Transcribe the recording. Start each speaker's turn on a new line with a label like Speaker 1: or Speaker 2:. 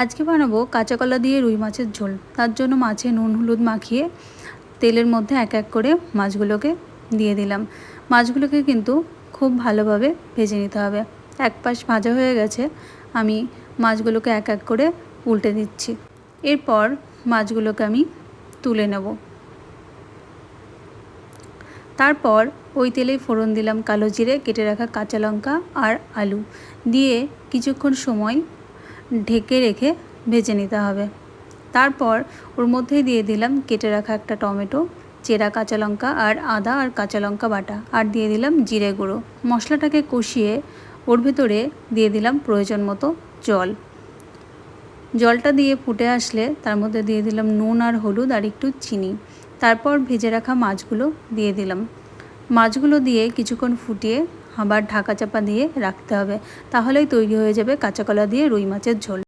Speaker 1: আজকে বানাবো কাঁচা কলা দিয়ে রুই মাছের ঝোল। তার জন্য মাছে নুন হলুদ মাখিয়ে তেলের মধ্যে এক এক করে মাছগুলোকে দিয়ে দিলাম। মাছগুলোকে কিন্তু খুব ভালোভাবে ভেজে নিতে হবে। এক পাশ ভাজা হয়ে গেছে, আমি মাছগুলোকে এক এক করে উল্টে দিচ্ছি। এরপর মাছগুলোকে আমি তুলে নেব। তারপর ওই তেলেই ফোড়ন দিলাম কালো জিরে, কেটে রাখা কাঁচা লঙ্কা আর আলু দিয়ে কিছুক্ষণ সময় ঢেকে রেখে ভেজে নিতে হবে। তারপর ওর মধ্যেই দিয়ে দিলাম কেটে রাখা একটা টমেটো, চেরা কাঁচা লঙ্কা আর আদা আর কাঁচা লঙ্কা বাটা, আর দিয়ে দিলাম জিরে গুঁড়ো। মশলাটাকে কষিয়ে ওর ভেতরে দিয়ে দিলাম প্রয়োজন মতো জল। জলটা দিয়ে ফুটে আসলে তার মধ্যে দিয়ে দিলাম নুন আর হলুদ আর একটু চিনি। তারপর ভেজে রাখা মাছগুলো দিয়ে দিলাম। মাছগুলো দিয়ে কিছুক্ষণ ফুটিয়ে আবার ঢাকা চাপা দিয়ে রাখতে হবে। তাহলেই তৈরি হয়ে যাবে কাঁচা কলা দিয়ে রুই মাছের ঝোল।